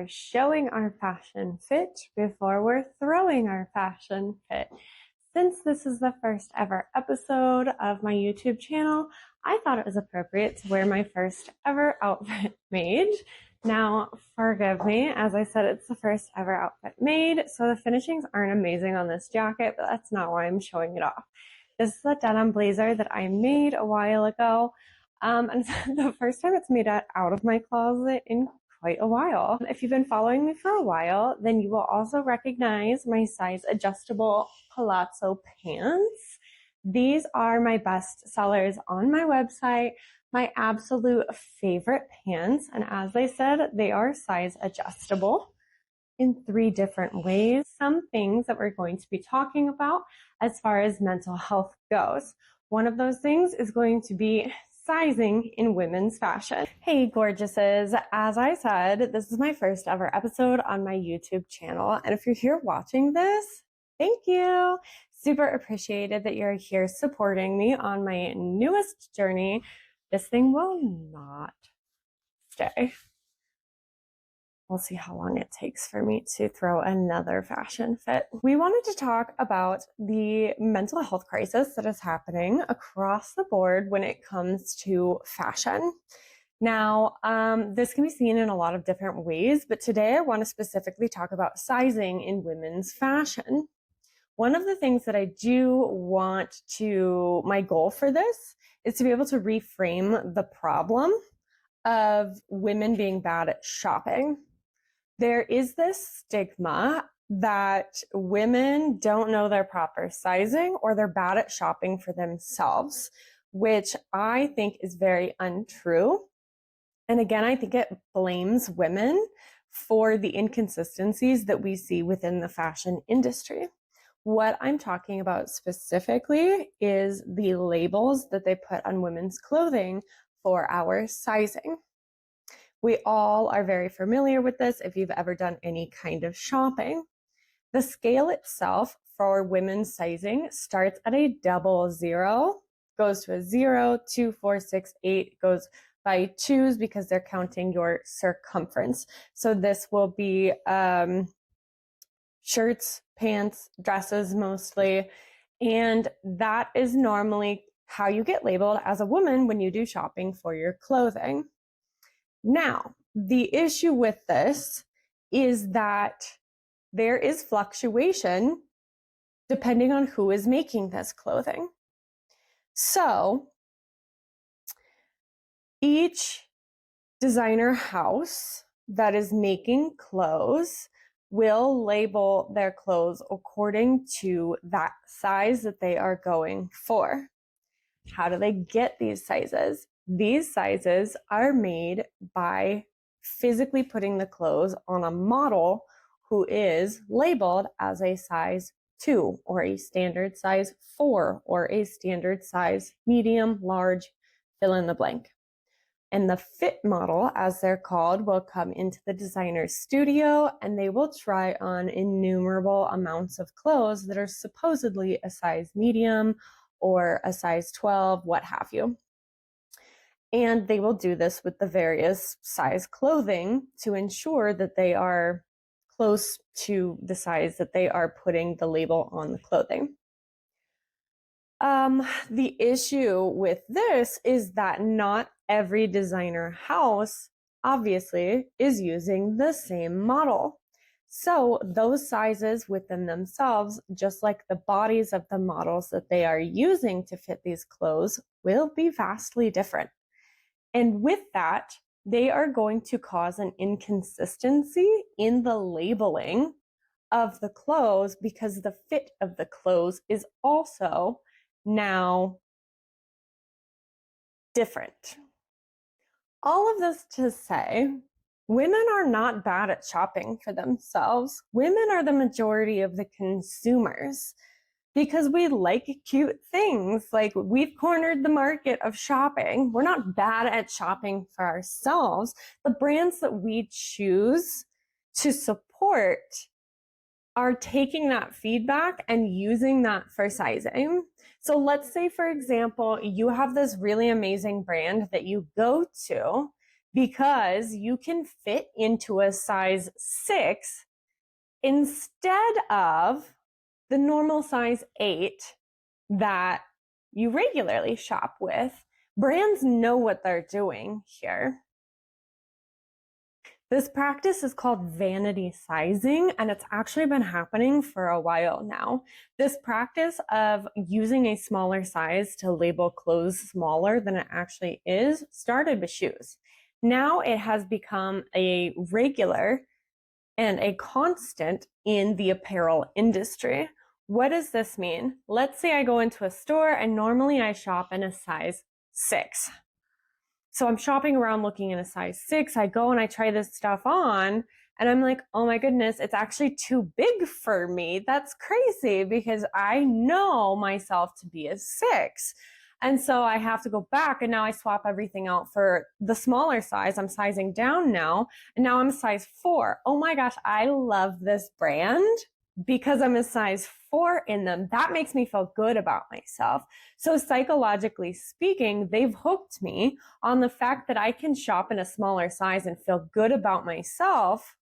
are showing our fashion fit before we're throwing our fashion fit. Since this is the first ever episode of my YouTube channel, I thought it was appropriate to wear my first ever outfit made. Now, forgive me, as I said, it's the first ever outfit made, so the finishings aren't amazing on this jacket, but that's not why I'm showing it off. This is a denim blazer that I made a while ago, and it's the first time it's made it out of my closet in quite a while. If you've been following me for a while, then you will also recognize my size adjustable palazzo pants. These are my best sellers on my website, my absolute favorite pants. And as I said, they are size adjustable in 3 different ways. Some things that we're going to be talking about as far as mental health goes. One of those things is going to be sizing in women's fashion. Hey gorgeouses, as I said, this is my first ever episode on my YouTube channel. And if you're here watching this, thank you. Super appreciated that you're here supporting me on my newest journey. This thing will not stay. We'll see how long it takes for me to throw another fashion fit. We wanted to talk about the mental health crisis that is happening across the board when it comes to fashion. Now, this can be seen in a lot of different ways, but today I want to specifically talk about sizing in women's fashion. One of the things that I do want to, my goal for this is to be able to reframe the problem of women being bad at shopping. There is this stigma that women don't know their proper sizing or they're bad at shopping for themselves, which I think is very untrue. And again, I think it blames women for the inconsistencies that we see within the fashion industry. What I'm talking about specifically is the labels that they put on women's clothing for our sizing. We all are very familiar with this if you've ever done any kind of shopping. The scale itself for women's sizing starts at a 00, goes to a 0, 2, 4, 6, 8, goes by 2s because they're counting your circumference. So this will be shirts, pants, dresses mostly, and that is normally how you get labeled as a woman when you do shopping for your clothing. Now, the issue with this is that there is fluctuation depending on who is making this clothing. So, each designer house that is making clothes will label their clothes according to that size that they are going for. How do they get these sizes? These sizes are made by physically putting the clothes on a model who is labeled as a size 2 or a standard size 4 or a standard size medium, large, fill in the blank. And the fit model, as they're called, will come into the designer's studio and they will try on innumerable amounts of clothes that are supposedly a size medium or a size 12, what have you. And they will do this with the various size clothing to ensure that they are close to the size that they are putting the label on the clothing. The issue with this is that not every designer house, obviously, is using the same model. So those sizes within themselves, just like the bodies of the models that they are using to fit these clothes, will be vastly different. And with that, they are going to cause an inconsistency in the labeling of the clothes because the fit of the clothes is also now different. All of this to say, women are not bad at shopping for themselves. Women are the majority of the consumers because we like cute things. Like, we've cornered the market of shopping. We're not bad at shopping for ourselves. The brands that we choose to support are taking that feedback and using that for sizing. So let's say, for example, you have this really amazing brand that you go to because you can fit into a size 6 instead of the normal size 8 that you regularly shop with. Brands know what they're doing here. This practice is called vanity sizing, and it's actually been happening for a while now. This practice of using a smaller size to label clothes smaller than it actually is started with shoes. Now it has become a regular and a constant in the apparel industry. What does this mean? Let's say I go into a store and normally I shop in a size 6. So I'm shopping around looking in a size 6. I go and I try this stuff on and I'm like, oh my goodness, it's actually too big for me. That's crazy because I know myself to be a 6. And so I have to go back and now I swap everything out for the smaller size. I'm sizing down now and now I'm a size 4. Oh my gosh, I love this brand because I'm a size 4 in them. That makes me feel good about myself. So psychologically speaking, they've hooked me on the fact that I can shop in a smaller size and feel good about myself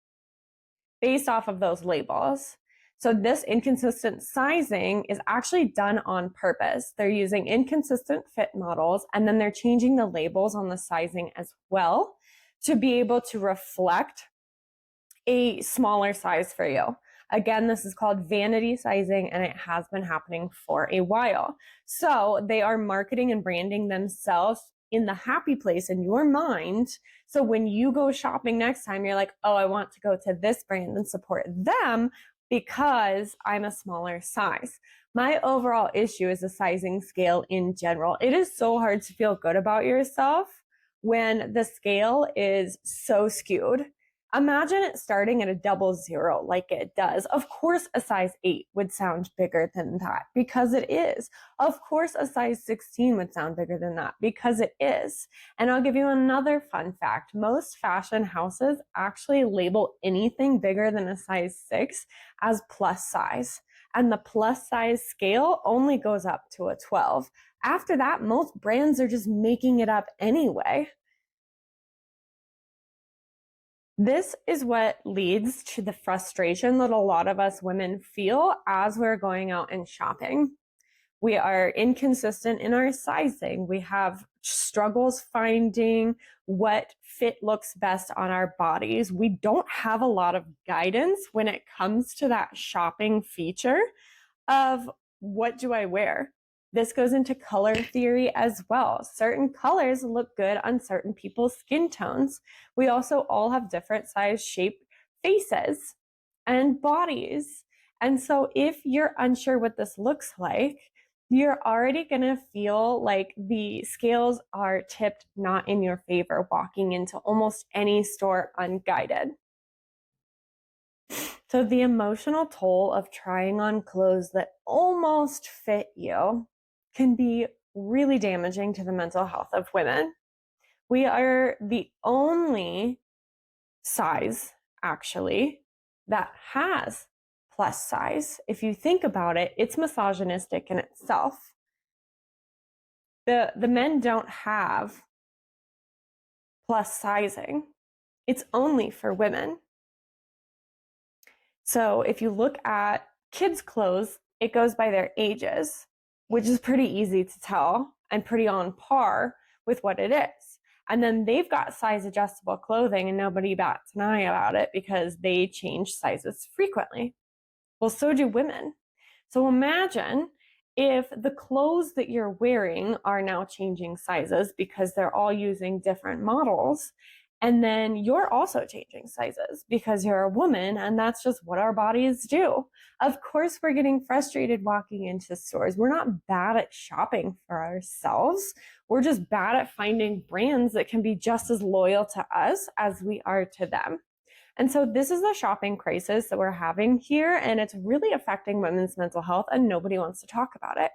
based off of those labels. So this inconsistent sizing is actually done on purpose. They're using inconsistent fit models and then they're changing the labels on the sizing as well to be able to reflect a smaller size for you. Again, this is called vanity sizing and it has been happening for a while. So they are marketing and branding themselves in the happy place in your mind. So when you go shopping next time, you're like, oh, I want to go to this brand and support them because I'm a smaller size. My overall issue is the sizing scale in general. It is so hard to feel good about yourself when the scale is so skewed. Imagine it starting at a 00 like it does. Of course, a size 8 would sound bigger than that because it is. Of course, a size 16 would sound bigger than that because it is. And I'll give you another fun fact. Most fashion houses actually label anything bigger than a size 6 as plus size. And the plus size scale only goes up to a 12. After that, most brands are just making it up anyway. This is what leads to the frustration that a lot of us women feel as we're going out and shopping. We are inconsistent in our sizing. We have struggles finding what fit looks best on our bodies. We don't have a lot of guidance when it comes to that shopping feature of what do I wear? This goes into color theory as well. Certain colors look good on certain people's skin tones. We also all have different size, shape faces and bodies. And so if you're unsure what this looks like, you're already going to feel like the scales are tipped not in your favor walking into almost any store unguided. So the emotional toll of trying on clothes that almost fit you can be really damaging to the mental health of women. We are the only size, actually, that has plus size. If you think about it, it's misogynistic in itself. The men don't have plus sizing. It's only for women. So if you look at kids' clothes, it goes by their ages, which is pretty easy to tell and pretty on par with what it is. And then they've got size adjustable clothing and nobody bats an eye about it because they change sizes frequently. Well, so do women. So imagine if the clothes that you're wearing are now changing sizes because they're all using different models. And then you're also changing sizes because you're a woman and that's just what our bodies do. Of course, we're getting frustrated walking into stores. We're not bad at shopping for ourselves. We're just bad at finding brands that can be just as loyal to us as we are to them. And so this is a shopping crisis that we're having here, and it's really affecting women's mental health, and nobody wants to talk about it.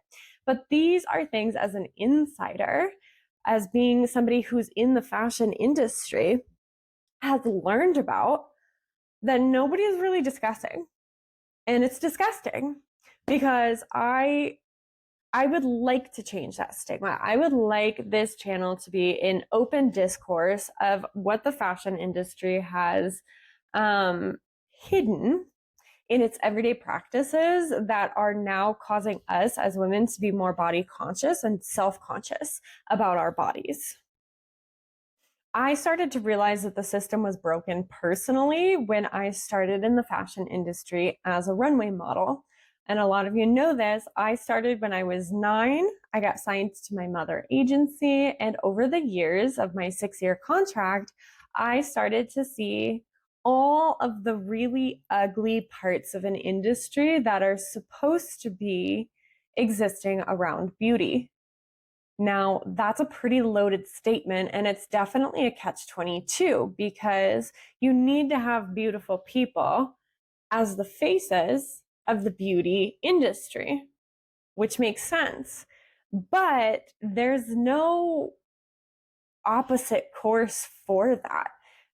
But these are things as an insider, as being somebody who's in the fashion industry, has learned about that nobody is really discussing. And it's disgusting because I I would like to change that stigma. I would like this channel to be an open discourse of what the fashion industry has hidden in its everyday practices that are now causing us as women to be more body conscious and self-conscious about our bodies. I started to realize that the system was broken personally when I started in the fashion industry as a runway model. And a lot of you know this. I started when I was 9. I got signed to my mother agency. And over the years of my 6-year contract, I started to see all of the really ugly parts of an industry that are supposed to be existing around beauty. Now, that's a pretty loaded statement, and it's definitely a catch-22 because you need to have beautiful people as the faces of the beauty industry, which makes sense. But there's no opposite course for that.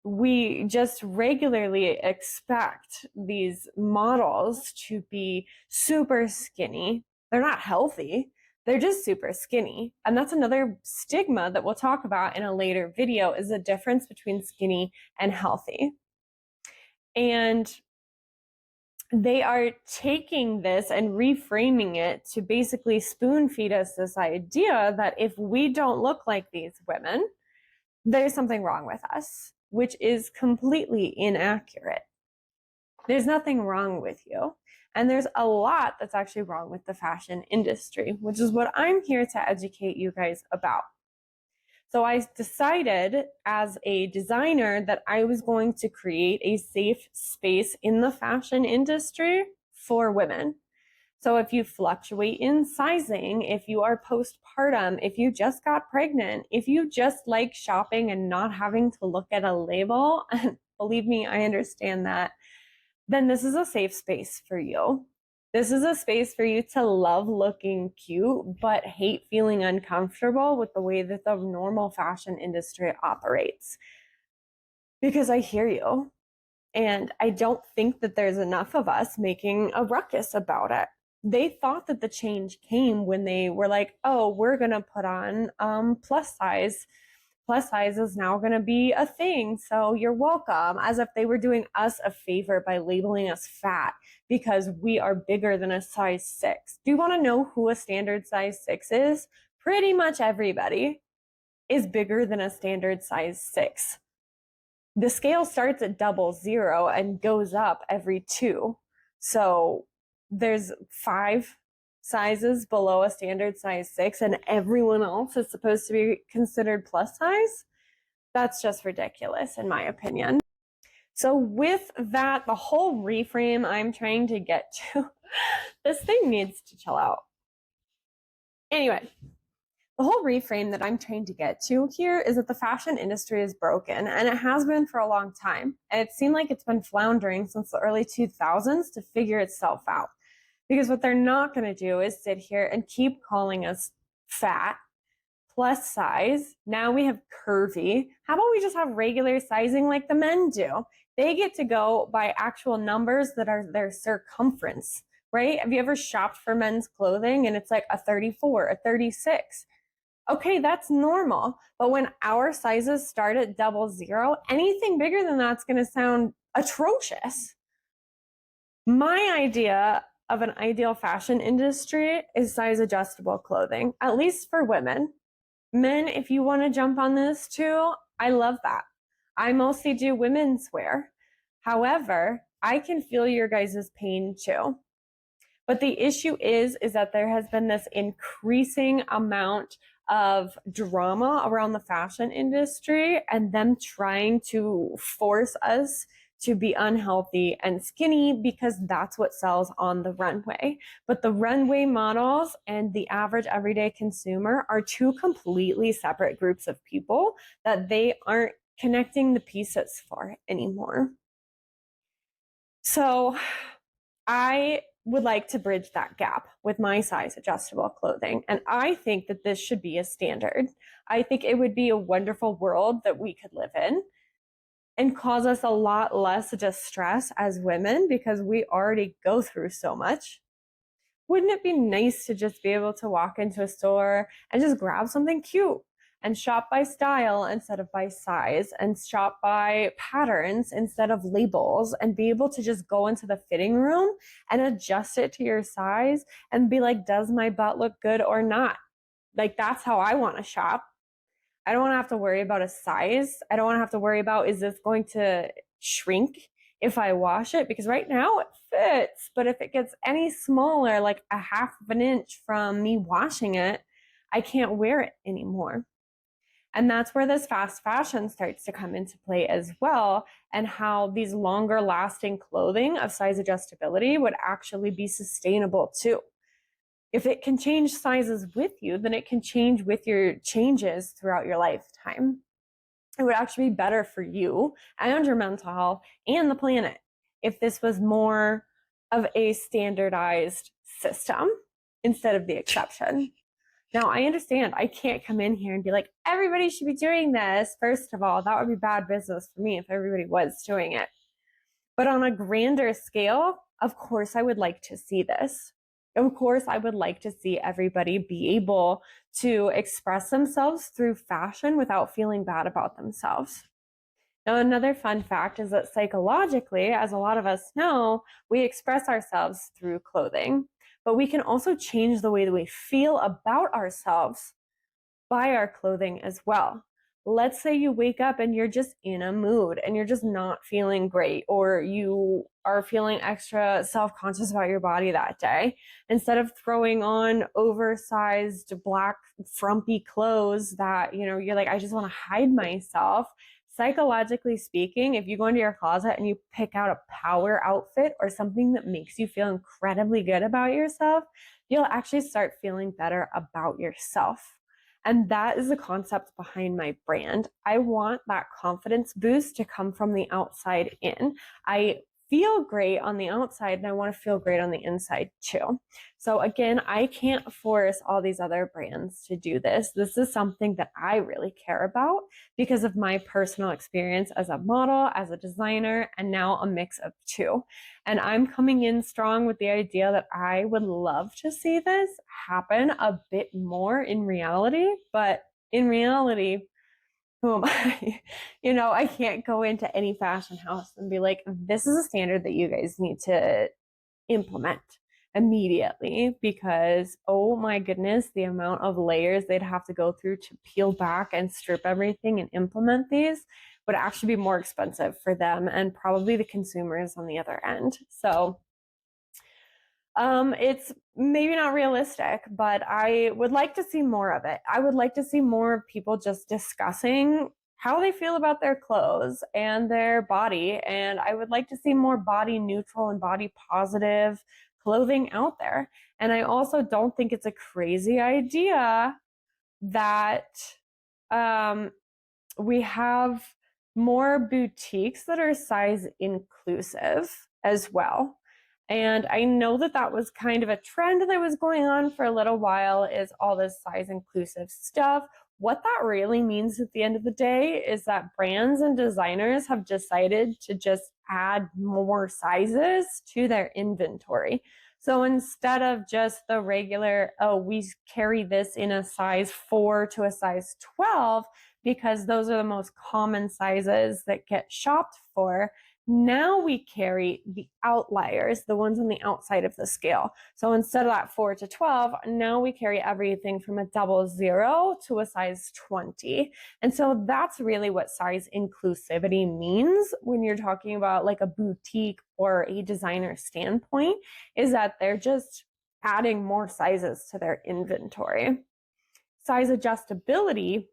We just regularly expect these models to be super skinny. They're not healthy. They're just super skinny. And that's another stigma that we'll talk about in a later video, is the difference between skinny and healthy. And they are taking this and reframing it to basically spoon feed us this idea that if we don't look like these women, there's something wrong with us, which is completely inaccurate. There's nothing wrong with you. And there's a lot that's actually wrong with the fashion industry, which is what I'm here to educate you guys about. So I decided as a designer that I was going to create a safe space in the fashion industry for women. So if you fluctuate in sizing, if you are postpartum, if you just got pregnant, if you just like shopping and not having to look at a label, and believe me, I understand that, then this is a safe space for you. This is a space for you to love looking cute, but hate feeling uncomfortable with the way that the normal fashion industry operates. Because I hear you. And I don't think that there's enough of us making a ruckus about it. They thought that the change came when they were like, oh, we're going to put on plus size. Plus size is now going to be a thing, so you're welcome, as if they were doing us a favor by labeling us fat because we are bigger than a size 6. Do you want to know who a standard size 6 is? Pretty much everybody is bigger than a standard size 6. The scale starts at 00 and goes up every 2. So there's 5 sizes below a standard size 6 and everyone else is supposed to be considered plus size. That's just ridiculous in my opinion. So with that, the whole reframe I'm trying to get to, this thing needs to chill out. Anyway, the whole reframe that I'm trying to get to here is that the fashion industry is broken, and it has been for a long time. And it seemed like it's been floundering since the early 2000s to figure itself out. Because what they're not going to do is sit here and keep calling us fat, plus size. Now we have curvy. How about we just have regular sizing like the men do? They get to go by actual numbers that are their circumference, right? Have you ever shopped for men's clothing and it's like a 34, a 36? Okay, that's normal. But when our sizes start at 00, anything bigger than that's going to sound atrocious. My idea of an ideal fashion industry is size adjustable clothing, at least for women. Men, if you want to jump on this too, I love that. I mostly do women's wear. However, I can feel your guys' pain too. But the issue is that there has been this increasing amount of drama around the fashion industry and them trying to force us to be unhealthy and skinny because that's what sells on the runway. But the runway models and the average everyday consumer are two completely separate groups of people that they aren't connecting the pieces for anymore. So I would like to bridge that gap with my size adjustable clothing. And I think that this should be a standard. I think it would be a wonderful world that we could live in and cause us a lot less distress as women because we already go through so much. wouldn't it be nice to just be able to walk into a store and just grab something cute and shop by style instead of by size and shop by patterns instead of labels and be able to just go into the fitting room and adjust it to your size and be like, does my butt look good or not? Like, that's how I want to shop. I don't want to have to worry about a size. I don't want to have to worry about, is this going to shrink if I wash it? Because right now it fits, but if it gets any smaller, like a half of an inch from me washing it, I can't wear it anymore. And that's where this fast fashion starts to come into play as well, and how these longer lasting clothing of size adjustability would actually be sustainable too. If it can change sizes with you, then it can change with your changes throughout your lifetime. It would actually be better for you and your mental health and the planet if this was more of a standardized system instead of the exception. Now, I understand I can't come in here and be like, everybody should be doing this. First of all, that would be bad business for me if everybody was doing it. But on a grander scale, of course, I would like to see this. Of course, I would like to see everybody be able to express themselves through fashion without feeling bad about themselves. Now, another fun fact is that psychologically, as a lot of us know, we express ourselves through clothing, but we can also change the way that we feel about ourselves by our clothing as well. Let's say you wake up and you're just in a mood and you're just not feeling great, or you are feeling extra self-conscious about your body that day. Instead of throwing on oversized black frumpy clothes that, you're like, I just want to hide myself. Psychologically speaking, if you go into your closet and you pick out a power outfit or something that makes you feel incredibly good about yourself, you'll actually start feeling better about yourself. And that is the concept behind my brand. I want that confidence boost to come from the outside in. I feel great on the outside and I want to feel great on the inside too. So again, I can't force all these other brands to do this. This is something that I really care about because of my personal experience as a model, as a designer, and now a mix of two. And I'm coming in strong with the idea that I would love to see this happen a bit more in reality, but in reality, who am I? I can't go into any fashion house and be like, this is a standard that you guys need to implement immediately, because oh my goodness, the amount of layers they'd have to go through to peel back and strip everything and implement these would actually be more expensive for them and probably the consumers on the other end. So it's maybe not realistic, but I would like to see more of it. I would like to see more people just discussing how they feel about their clothes and their body. And I would like to see more body neutral and body positive clothing out there. And I also don't think it's a crazy idea that we have more boutiques that are size inclusive as well. And I know that that was kind of a trend that was going on for a little while, is all this size inclusive stuff. What that really means at the end of the day is that brands and designers have decided to just add more sizes to their inventory. So instead of just the regular, oh, we carry this in a size 4 to a size 12, because those are the most common sizes that get shopped for, now we carry the outliers, the ones on the outside of the scale. So instead of that 4 to 12, now we carry everything from a 00 to a size 20. And so that's really what size inclusivity means when you're talking about like a boutique or a designer standpoint, is that they're just adding more sizes to their inventory. Size adjustability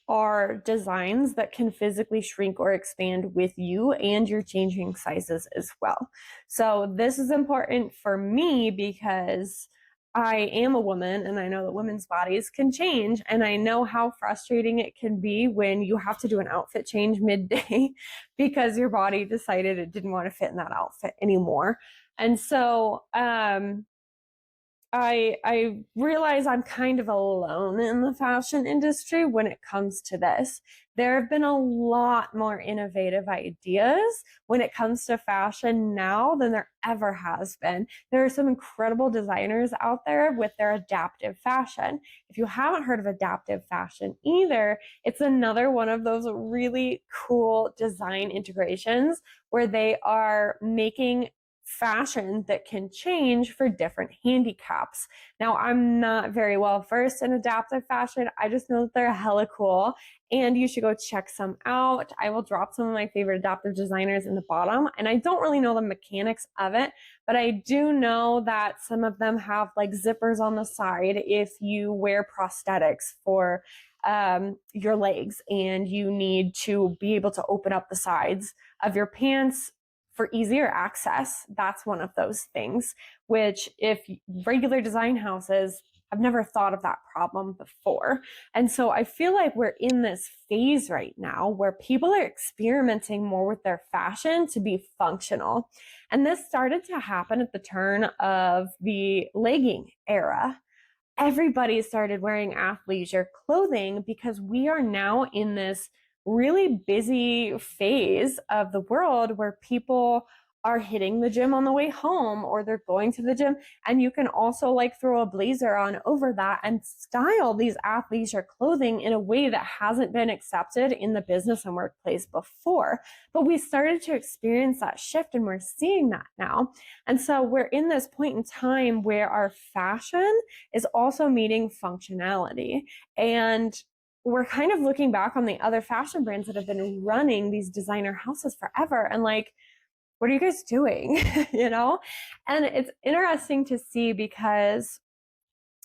are designs that can physically shrink or expand with you and your changing sizes as well. So this is important for me because I am a woman and I know that women's bodies can change, and I know how frustrating it can be when you have to do an outfit change midday because your body decided it didn't want to fit in that outfit anymore. And so I realize I'm kind of alone in the fashion industry when it comes to this. There have been a lot more innovative ideas when it comes to fashion now than there ever has been. There are some incredible designers out there with their adaptive fashion. If you haven't heard of adaptive fashion either, it's another one of those really cool design integrations where they are making fashion that can change for different handicaps. Now, I'm not very well versed in adaptive fashion. I just know that they're hella cool and you should go check some out. I will drop some of my favorite adaptive designers in the bottom. And I don't really know the mechanics of it, but I do know that some of them have like zippers on the side if you wear prosthetics for your legs and you need to be able to open up the sides of your pants for easier access. That's one of those things, which if regular design houses have never thought of that problem before. And so I feel like we're in this phase right now where people are experimenting more with their fashion to be functional. And this started to happen at the turn of the legging era. Everybody started wearing athleisure clothing because we are now in this really busy phase of the world where people are hitting the gym on the way home or they're going to the gym, and you can also like throw a blazer on over that and style these athleisure clothing in a way that hasn't been accepted in the business and workplace before. But we started to experience that shift and we're seeing that now. And so we're in this point in time where our fashion is also meeting functionality. And we're kind of looking back on the other fashion brands that have been running these designer houses forever and like, what are you guys doing? You know? And it's interesting to see because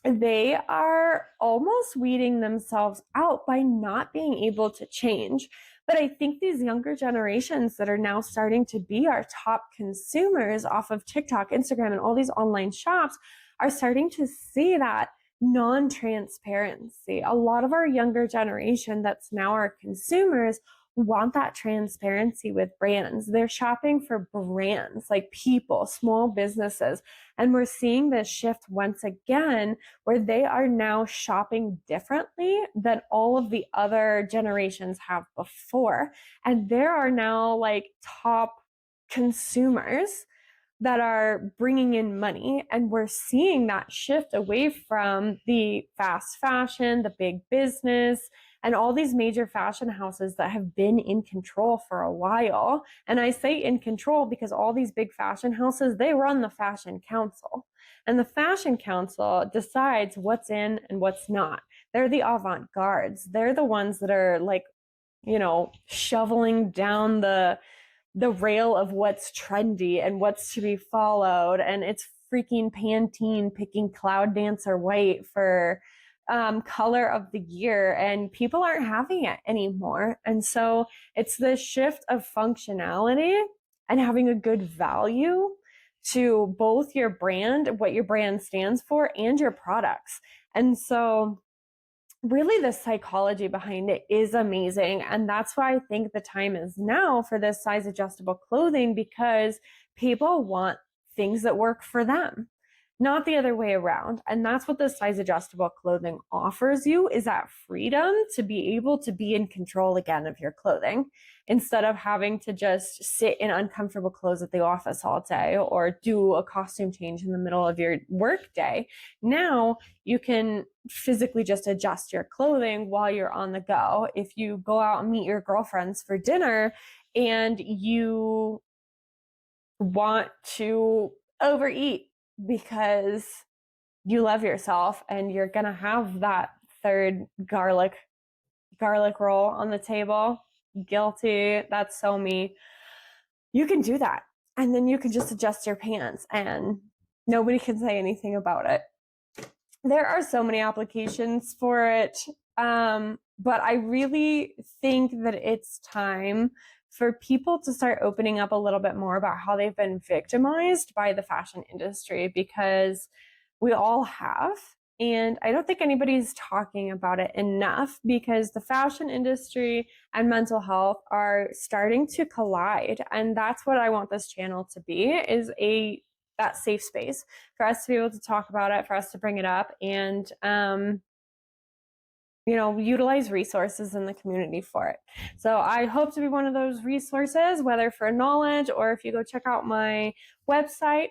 they are almost weeding themselves out by not being able to change. But I think these younger generations that are now starting to be our top consumers off of TikTok, Instagram, and all these online shops are starting to see that non-transparency. A lot of our younger generation that's now our consumers want that transparency with brands. They're shopping for brands like people, small businesses. And we're seeing this shift once again where they are now shopping differently than all of the other generations have before. And there are now like top consumers that are bringing in money. And we're seeing that shift away from the fast fashion, the big business, and all these major fashion houses that have been in control for a while. And I say in control because all these big fashion houses, they run the fashion council. And the fashion council decides what's in and what's not. They're the avant-gardes. They're the ones that are like, you know, shoveling down the rail of what's trendy and what's to be followed. And it's freaking Pantene picking Cloud Dancer White for color of the year, and people aren't having it anymore. And so it's this shift of functionality and having a good value to both your brand, what your brand stands for, and your products. And so really the psychology behind it is amazing. And that's why I think the time is now for this size adjustable clothing, because people want things that work for them, not the other way around. And that's what the size adjustable clothing offers you, is that freedom to be able to be in control again of your clothing instead of having to just sit in uncomfortable clothes at the office all day or do a costume change in the middle of your work day. Now you can physically just adjust your clothing while you're on the go. If you go out and meet your girlfriends for dinner and you want to overeat because you love yourself and you're gonna have that third garlic roll on the table, guilty, that's so me, you can do that. And then you can just adjust your pants and nobody can say anything about it. There are so many applications for it, but I really think that it's time for people to start opening up a little bit more about how they've been victimized by the fashion industry, because we all have. And I don't think anybody's talking about it enough, because the fashion industry and mental health are starting to collide. And that's what I want this channel to be, is a that safe space for us to be able to talk about it, for us to bring it up, and utilize resources in the community for it. So I hope to be one of those resources, whether for knowledge or if you go check out my website,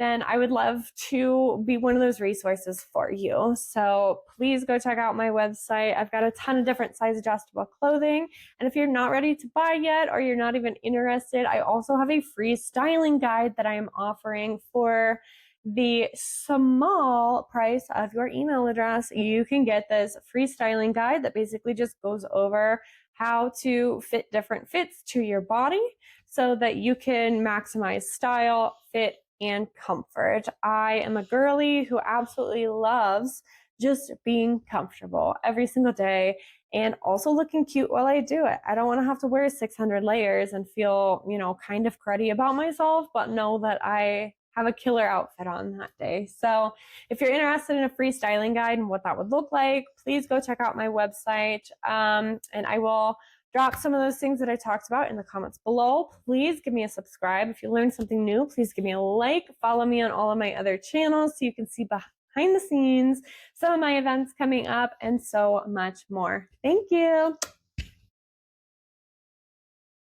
then I would love to be one of those resources for you. So please go check out my website. I've got a ton of different size adjustable clothing. And if you're not ready to buy yet, or you're not even interested, I also have a free styling guide that I am offering for the small price of your email address. You can get this free styling guide that basically just goes over how to fit different fits to your body so that you can maximize style, fit, and comfort. I am a girly who absolutely loves just being comfortable every single day and also looking cute while I do it. I don't want to have to wear 600 layers and feel, kind of cruddy about myself, but know that I have a killer outfit on that day. So if you're interested in a free styling guide and what that would look like, please go check out my website. And I will drop some of those things that I talked about in the comments below. Please give me a subscribe. If you learned something new, please give me a like. Follow me on all of my other channels so you can see behind the scenes, some of my events coming up, and so much more. Thank you.